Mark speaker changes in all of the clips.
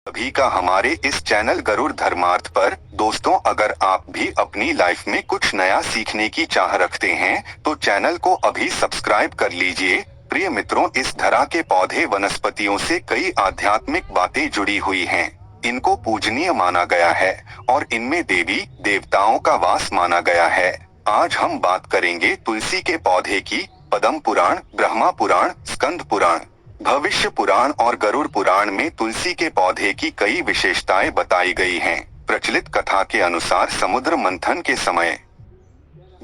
Speaker 1: सभी का हमारे इस चैनल गरुड़ धर्मार्थ पर। दोस्तों, अगर आप भी अपनी लाइफ में कुछ नया सीखने की चाह रखते हैं तो चैनल को अभी सब्सक्राइब कर लीजिए। प्रिय मित्रों, इस धरा के पौधे वनस्पतियों से कई आध्यात्मिक बातें जुड़ी हुई हैं। इनको पूजनीय माना गया है और इनमें देवी देवताओं का वास माना गया है। आज हम बात करेंगे तुलसी के पौधे की। पद्म पुराण, ब्रह्मा पुराण, स्कंद पुराण, भविष्य पुराण और गरुड़ पुराण में तुलसी के पौधे की कई विशेषताएं बताई गई हैं। प्रचलित कथा के अनुसार समुद्र मंथन के समय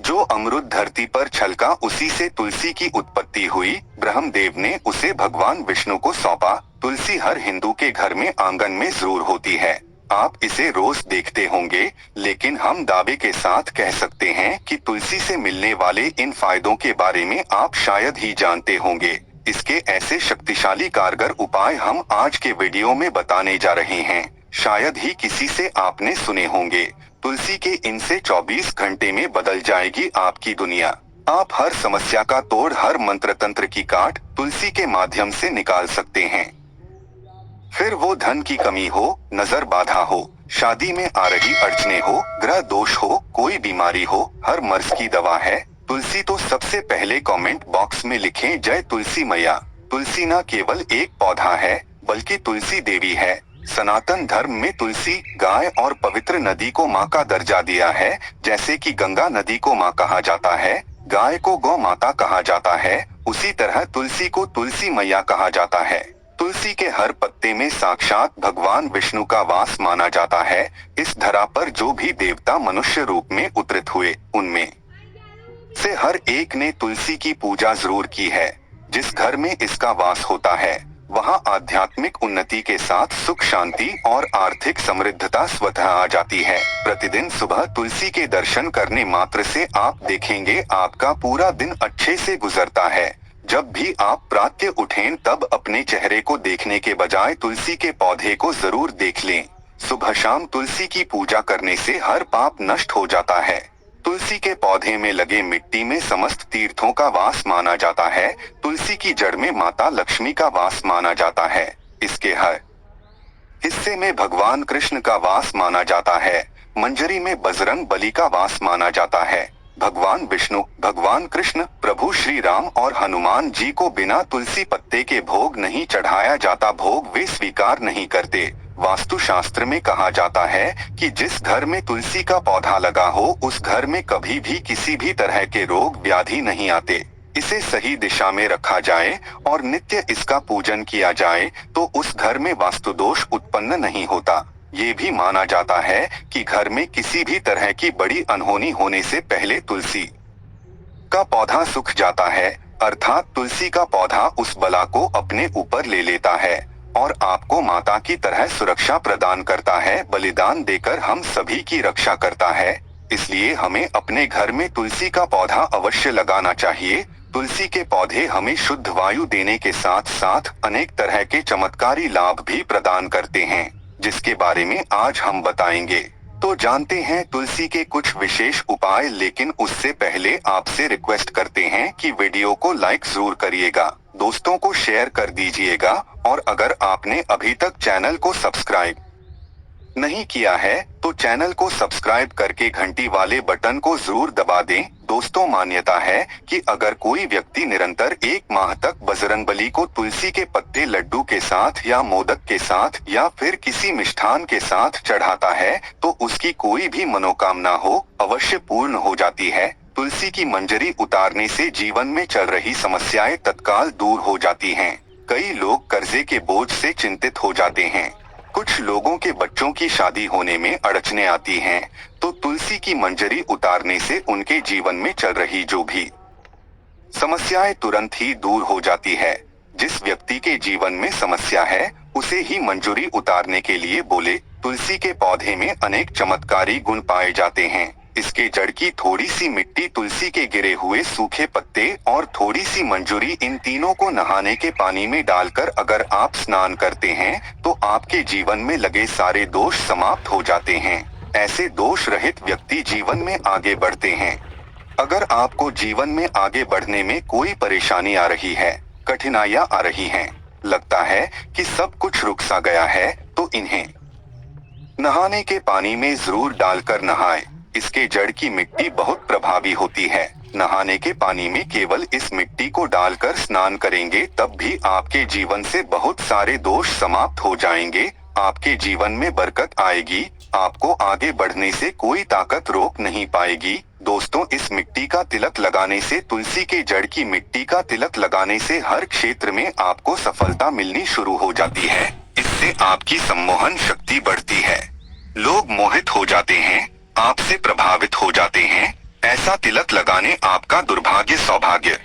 Speaker 1: जो अमृत धरती पर छलका, उसी से तुलसी की उत्पत्ति हुई। ब्रह्मदेव ने उसे भगवान विष्णु को सौंपा। तुलसी हर हिंदू के घर में आंगन में जरूर होती है। आप इसे रोज देखते होंगे, लेकिन हम दावे के साथ कह सकते हैं कि तुलसी से मिलने वाले इन फायदों के बारे में आप शायद ही जानते होंगे। इसके ऐसे शक्तिशाली कारगर उपाय हम आज के वीडियो में बताने जा रहे हैं। शायद ही किसी से आपने सुने होंगे। तुलसी के इनसे 24 घंटे में बदल जाएगी आपकी दुनिया। आप हर समस्या का तोड़, हर मंत्र तंत्र की काट तुलसी के माध्यम से निकाल सकते हैं। फिर वो धन की कमी हो, नजर बाधा हो, शादी में आ रही अड़चने हो, ग्रह दोष हो, कोई बीमारी हो, हर मर्ज की दवा है तुलसी। तो सबसे पहले कमेंट बॉक्स में लिखें जय तुलसी मैया। तुलसी न केवल एक पौधा है, बल्कि तुलसी देवी है। सनातन धर्म में तुलसी, गाय और पवित्र नदी को माँ का दर्जा दिया है। जैसे कि गंगा नदी को माँ कहा जाता है, गाय को गौ माता कहा जाता है, उसी तरह तुलसी को तुलसी मैया कहा जाता है। तुलसी के हर पत्ते में साक्षात भगवान विष्णु का वास माना जाता है। इस धरा पर जो भी देवता मनुष्य रूप में उतरित हुए, उनमें से हर एक ने तुलसी की पूजा जरूर की है। जिस घर में इसका वास होता है, वहाँ आध्यात्मिक उन्नति के साथ सुख, शांति और आर्थिक समृद्धता स्वतः आ जाती है। प्रतिदिन सुबह तुलसी के दर्शन करने मात्र से आप देखेंगे आपका पूरा दिन अच्छे से गुजरता है। जब भी आप प्रातः उठें तब अपने चेहरे को देखने के बजाय तुलसी के पौधे को जरूर देख लें। सुबह शाम तुलसी की पूजा करने से हर पाप नष्ट हो जाता है। तुलसी के पौधे में लगे मिट्टी में समस्त तीर्थों का वास माना जाता है। तुलसी की जड़ में माता लक्ष्मी का वास माना जाता है। इसके हर हिस्से में भगवान कृष्ण का वास माना जाता है। मंजरी में बजरंग बली का वास माना जाता है। भगवान विष्णु, भगवान कृष्ण, प्रभु श्री राम और हनुमान जी को बिना तुलसी पत्ते के भोग नहीं चढ़ाया जाता। भोग वे स्वीकार नहीं करते। वास्तु शास्त्र में कहा जाता है कि जिस घर में तुलसी का पौधा लगा हो, उस घर में कभी भी किसी भी तरह के रोग व्याधि नहीं आते। इसे सही दिशा में रखा जाए और नित्य इसका पूजन किया जाए तो उस घर में वास्तु दोष उत्पन्न नहीं होता। ये भी माना जाता है कि घर में किसी भी तरह की बड़ी अनहोनी होने से पहले तुलसी का पौधा सूख जाता है, अर्थात तुलसी का पौधा उस बला को अपने ऊपर ले लेता है और आपको माता की तरह सुरक्षा प्रदान करता है। बलिदान देकर हम सभी की रक्षा करता है। इसलिए हमें अपने घर में तुलसी का पौधा अवश्य लगाना चाहिए। तुलसी के पौधे हमें शुद्ध वायु देने के साथ साथ अनेक तरह के चमत्कारी लाभ भी प्रदान करते हैं, जिसके बारे में आज हम बताएंगे। तो जानते हैं तुलसी के कुछ विशेष उपाय, लेकिन उससे पहले आपसे रिक्वेस्ट करते हैं कि वीडियो को लाइक जरूर करिएगा, दोस्तों को शेयर कर दीजिएगा और अगर आपने अभी तक चैनल को सब्सक्राइब नहीं किया है तो चैनल को सब्सक्राइब करके घंटी वाले बटन को जरूर दबा दें। दोस्तों, मान्यता है कि अगर कोई व्यक्ति निरंतर 1 माह तक बजरंगबली को तुलसी के पत्ते लड्डू के साथ या मोदक के साथ या फिर किसी मिष्ठान के साथ चढ़ाता है तो उसकी कोई भी मनोकामना हो अवश्य पूर्ण हो जाती है। तुलसी की मंजरी उतारने से जीवन में चल रही समस्याएं तत्काल दूर हो जाती हैं। कई लोग कर्जे के बोझ से चिंतित हो जाते हैं। कुछ लोगों के बच्चों की शादी होने में अड़चने आती हैं, तो तुलसी की मंजरी उतारने से उनके जीवन में चल रही जो भी समस्याएं तुरंत ही दूर हो जाती है। जिस व्यक्ति के जीवन में समस्या है उसे ही मंजूरी उतारने के लिए बोले। तुलसी के पौधे में अनेक चमत्कारी गुण पाए जाते हैं। इसके जड़ की थोड़ी सी मिट्टी, तुलसी के गिरे हुए सूखे पत्ते और थोड़ी सी मंजूरी, इन तीनों को नहाने के पानी में डालकर अगर आप स्नान करते हैं तो आपके जीवन में लगे सारे दोष समाप्त हो जाते हैं। ऐसे दोष रहित व्यक्ति जीवन में आगे बढ़ते हैं। अगर आपको जीवन में आगे बढ़ने में कोई परेशानी आ रही है, कठिनाइयां आ रही हैं, लगता है कि सब कुछ रुक सा गया है, तो इन्हें नहाने के पानी में जरूर डालकर नहाएं। इसके जड़ की मिट्टी बहुत प्रभावी होती है। नहाने के पानी में केवल इस मिट्टी को डालकर स्नान करेंगे तब भी आपके जीवन से बहुत सारे दोष समाप्त हो जाएंगे। आपके जीवन में बरकत आएगी। आपको आगे बढ़ने से कोई ताकत रोक नहीं पाएगी। दोस्तों, इस मिट्टी का तिलक लगाने से, तुलसी के जड़ की मिट्टी का तिलक लगाने से हर क्षेत्र में आपको सफलता मिलनी शुरू हो जाती है। इससे आपकी सम्मोहन शक्ति बढ़ती है। लोग मोहित हो जाते हैं, आपसे प्रभावित हो जाते हैं। ऐसा तिलक लगाने आपका दुर्भाग्य सौभाग्य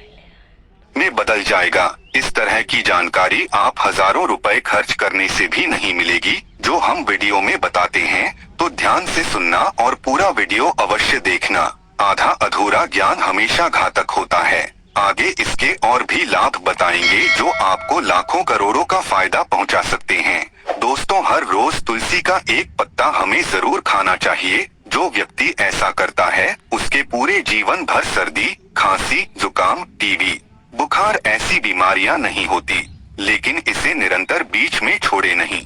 Speaker 1: में बदल जाएगा। इस तरह की जानकारी आप हजारों रुपए खर्च करने से भी नहीं मिलेगी, जो हम वीडियो में बताते हैं। तो ध्यान से सुनना और पूरा वीडियो अवश्य देखना। आधा अधूरा ज्ञान हमेशा घातक होता है। आगे इसके और भी लाभ बताएंगे जो आपको लाखों करोड़ों का फायदा पहुंचा सकते हैं। दोस्तों, हर रोज तुलसी का एक पत्ता हमें जरूर खाना चाहिए। जो व्यक्ति ऐसा करता है उसके पूरे जीवन भर सर्दी, खांसी, जुकाम, टीबी, बुखार ऐसी बीमारियां नहीं होती। लेकिन इसे निरंतर बीच में छोड़े नहीं।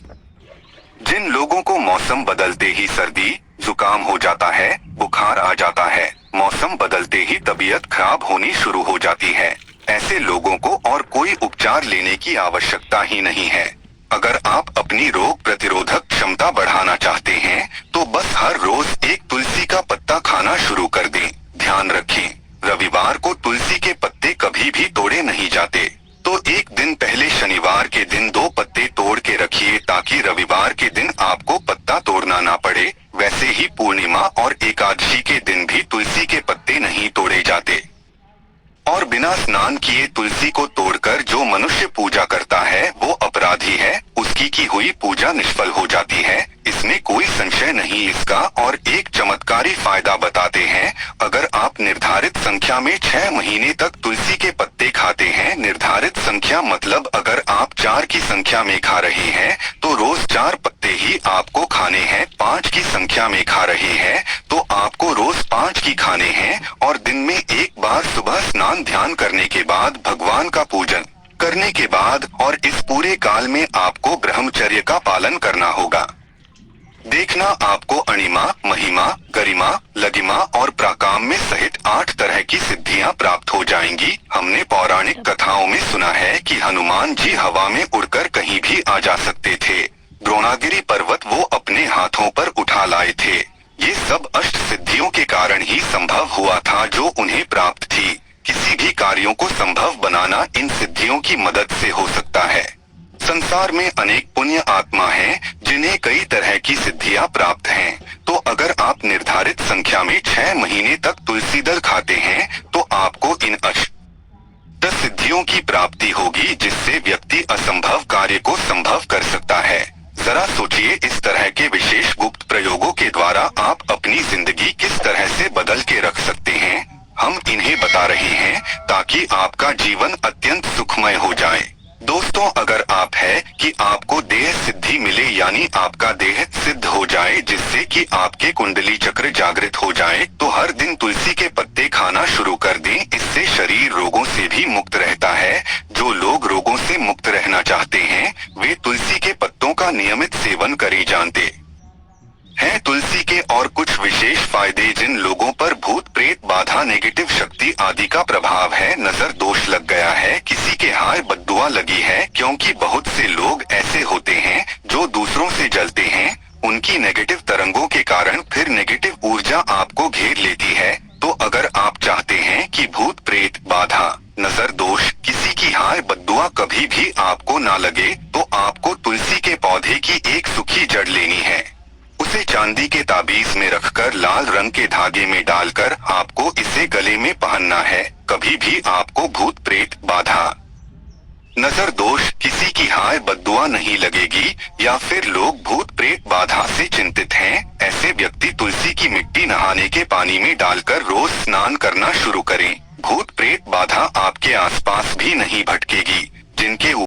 Speaker 1: जिन लोगों को मौसम बदलते ही सर्दी, जुकाम हो जाता है, बुखार आ जाता है, मौसम बदलते ही तबीयत खराब होनी शुरू हो जाती है, ऐसे लोगों को और कोई उपचार लेने की आवश्यकता ही नहीं है। अगर आप अपनी रोग प्रतिरोधक क्षमता बढ़ाना चाहते हैं तो बस हर रोज एक तुलसी का पत्ता खाना शुरू कर दें। ध्यान रखें, रविवार को तुलसी के पत्ते कभी भी तोड़े नहीं जाते। तो एक दिन पहले शनिवार के दिन 2 पत्ते तोड़ के रखिए ताकि रविवार के दिन आपको पत्ता तोड़ना ना पड़े। वैसे ही पूर्णिमा और एकादशी के दिन भी तुलसी के पत्ते नहीं तोड़े जाते। और बिना स्नान किए तुलसी को तोड़कर जो मनुष्य पूजा करता है वो अपराधी है। उसकी की हुई पूजा निष्फल हो जाती है। इसमें कोई संशय नहीं इसका। और एक चमत्कारी फायदा बताते हैं। अगर आप निर्धारित संख्या में 6 महीने तक तुलसी के पत्ते खाते हैं, निर्धारित संख्या मतलब अगर आप 4 की संख्या में खा रहे हैं तो रोज 4 पत्ते ही आपको खाने हैं। 5 की संख्या में खा रहे हैं तो आपको रोज 5 की खाने हैं। और दिन में एक बार सुबह स्नान ध्यान करने के बाद, भगवान का पूजन करने के बाद, और इस पूरे काल में आपको ब्रह्मचर्य का पालन करना होगा। देखना आपको अणिमा, महिमा, गरिमा, लगिमा और प्राकाम में सहित 8 तरह की सिद्धियां प्राप्त हो जाएंगी। हमने पौराणिक कथाओं में सुना है कि हनुमान जी हवा में उड़कर कहीं भी आ जा सकते थे। द्रोणागिरी पर्वत वो अपने हाथों पर उठा लाए थे। ये सब अष्ट सिद्धियों के कारण ही संभव हुआ था जो उन्हें प्राप्त थी। किसी भी कार्यों को संभव बनाना इन सिद्धियों की मदद से हो सकता है। संसार में अनेक पुण्य आत्मा हैं जिन्हें कई तरह की सिद्धियां प्राप्त हैं। तो अगर आप निर्धारित संख्या में 6 महीने तक तुलसी दल खाते हैं तो आपको इन अष्ट सिद्धियों की प्राप्ति होगी, जिससे व्यक्ति असंभव कार्य को संभव कर सकता है। जरा सोचिए, इस तरह के विशेष गुप्त प्रयोगों के द्वारा आप अपनी जिंदगी किस तरह से बदल के रख सकते हैं। हम इन्हें बता रहे हैं ताकि आपका जीवन अत्यंत सुखमय हो जाए। दोस्तों, अगर आप है कि आपको देह सिद्धि मिले, यानी आपका देह सिद्ध हो जाए, जिससे कि आपके कुंडली चक्र जागृत हो जाए, तो हर दिन तुलसी के पत्ते खाना शुरू कर दें। इससे शरीर रोगों से भी मुक्त रहता है। जो लोग रोगों से मुक्त रहना चाहते हैं वे तुलसी के पत्तों का नियमित सेवन करें। जानते हैं तुलसी के और कुछ विशेष फायदे। जिन लोगों पर भूत प्रेत बाधा, नेगेटिव शक्ति आदि का प्रभाव है, नजर दोष लग गया है, किसी के हाय बद्दुआ लगी है, क्योंकि बहुत से लोग ऐसे होते हैं जो दूसरों से जलते हैं। उनकी नेगेटिव तरंगों के कारण फिर नेगेटिव ऊर्जा आपको घेर लेती है। तो अगर आप चाहते हैं कि भूत प्रेत बाधा, नजर दोष, किसी की हाय बद्दुआ कभी भी आपको ना लगे, तो आपको तुलसी के पौधे की एक सूखी जड़ लेनी है। उसे चांदी के ताबीज में रखकर लाल रंग के धागे में डालकर आपको इसे गले में पहनना है। कभी भी आपको भूत प्रेत बाधा, नजर दोष, किसी की हाय बद्दुआ नहीं लगेगी। या फिर लोग भूत प्रेत बाधा से चिंतित हैं, ऐसे व्यक्ति तुलसी की मिट्टी नहाने के पानी में डालकर रोज स्नान करना शुरू करें। भूत प्रेत बाधा आपके आसपास भी नहीं भटकेगी। जिनके